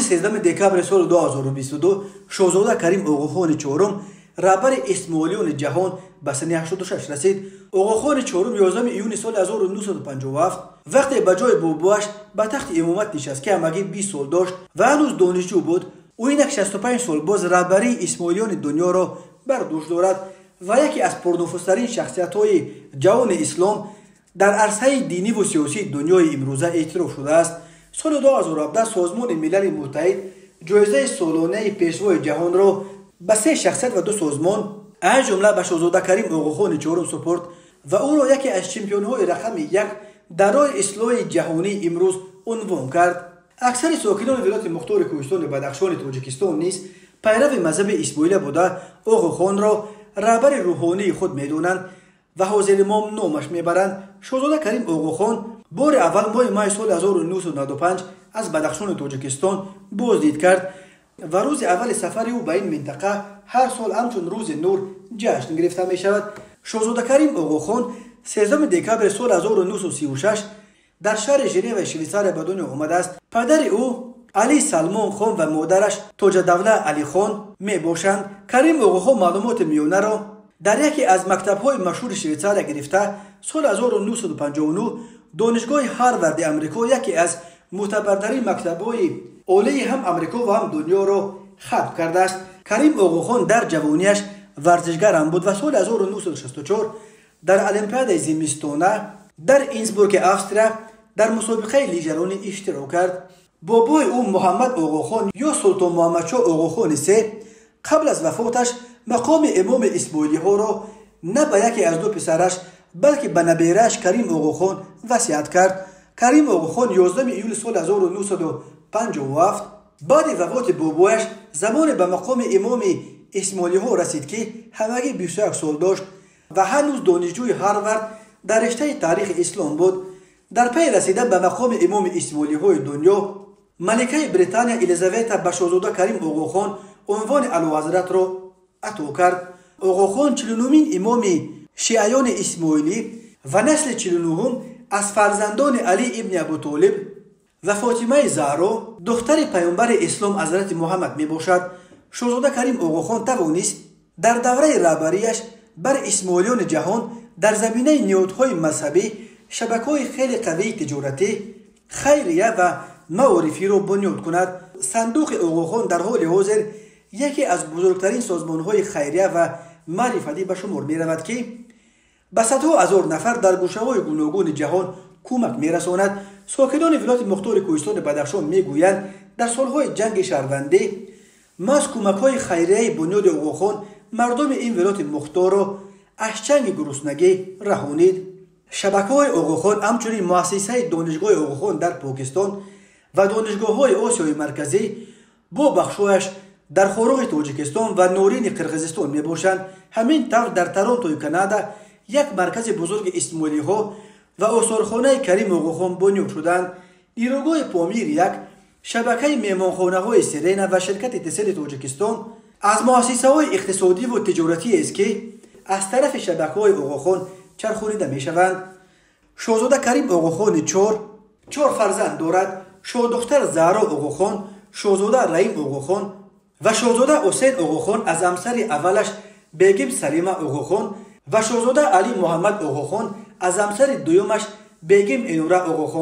13 دکامبر سال 2022 شاهزاده کریم اوغوخان چهارم رهبر اسماعیلیون جهان به سن 86 رسید. اوغوخان چهارم 11 ایون سال 1957 وقتی به جای باباش به تخت امامت نشست که همگی 20 سال داشت و هنوز دانشجو بود، او اینک 65 سال باز رهبری اسماعیلیون دنیا را بر دوش دارد و یکی از پرنفوذترین شخصیت‌های جهان اسلام در عرصه دینی و سیاسی دنیای امروزه اعتراف شده است. سال 2017 سازمان ملل متحد جایزه سالانه پیشوای جهان را به 3 شخصیت و 2 سازمان از جمله به شاهزاده کریم اوغوخان چهارم سپرد و او را یکی از چمپیون‌های رقم 1 در راه اصلاح جهانی امروز عنوان کرد. اکثر ساکنان ولایت مختار کوهستان بدخشان تاجیکستان نیز پیرو مذهب اسماعیلی بوده اوغوخان را رهبر روحانی خود می‌دانند و حاضر امام نامش میبرند. شاهزاده کریم اوغوخان بار اول ماه سال 1995 از بدخشان تاجیکستان بازدید کرد و روز اول سفر او به این منطقه هر سال همچون روز نور جشن گرفته می شود. شاهزاده کریم اوغوخان 13 دکامبر سال 1936 در شهر ژنو شویساریا به دنیا آمده است. پدر او علی سلمان خان و مادرش تاج دوله علی خان می باشند. کریم اوغوخان معلومات میانه را در یکی از مکتب‌های مشهور شویساریا گرفته. سال 1959 دانشگاه هاروارد امریکا یکی از معتبرترین مکتب‌های عالی هم امریکا و هم دنیا را ختم کرده است. کریم اوغوخان در جوانیش ورزشگر هم بود و سال 1964 در المپیاد زمستانه در اینسبورگ استریا در مسابقه لیژرانی اشتراک کرد. بابای او محمد اوغوخان یا سلطان محمد شاه اوغوخان سه قبل از وفاتش مقام امام اسماعیلی ها را نه به یکی از 2 پسرش بلکه به نبیره‌اش کریم اوغوخان وصیت کرد. کریم اوغوخان 11 ایول سال 1957 بعد وفات بابایش زمان به مقام امام اسماعیلی ها رسید که همگی 21 سال داشت و هنوز دانشجوی هاروارد در رشته تاریخ اسلام بود. در پی رسیدن به مقام امام اسماعیلی های دنیا ملکه بریتانیا الیزابت به شاهزاده کریم اوغوخان عنوان اعلیحضرت را عطا کرد. اوغوخان 49مین امام شیعیان اسماعیلی و نسل 49 از فرزندان علی ابن ابوطالب و فاطمه زهرا دختر پیامبر اسلام حضرت محمد می باشد. شاهزاده کریم اوغوخان توانست در دوره رهبریش بر اسماعیلیان جهان در زمینه نهادهای مذهبی شبکه‌های خیلی قوی تجارتی، خیریه و معارفی را بنیاد کند. صندوق اوغوخان در حال حاضر یکی از بزرگترین سازمان‌های خیریه و معرفتی به شمار می‌رود که به صدها هزار نفر در گوشه‌های گوناگون جهان کمک می‌رساند. ساکنان ولایت مختار کوهستان بدخشان می‌گویند در سال‌های جنگ شهروندی از کمک‌های خیریه بنیاد اوغوخان مردم این ولایت مختار را از چنگ گرسنگی رهانید. شبکه‌های اوغوخان همچنین مؤسسه دانشگاه اوغوخان در پاکستان و دانشگاه‌های آسیای مرکزی با بخش‌هایش در خاروق تاجیکستان و نورین قرقیزستان میباشند. همین طور در تورنتو کانادا یک مرکز بزرگ اسماعیلی ها و آثارخانه کریم اوغوخان بنیاد شدند. نیروگاه پامیر 1 شبکه میهمانخانه های سرین و شرکت اتصال تاجیکستان از مؤسسه های اقتصادی و تجارتی است که از طرف شبکه های اوغوخان چرخانیده می شوند. شاهزاده کریم اوغوخان 4 فرزند دارد. شاهدختر زهرا اوغوخان، شاهزاده رحیم اوغوخان و شاهزاده حسین اوغوخان از همسر اولش بیگم سلیمه اوغوخان و شاهزاده علی محمد اوغوخان از همسر دومش بیگم انوره اوغوخان.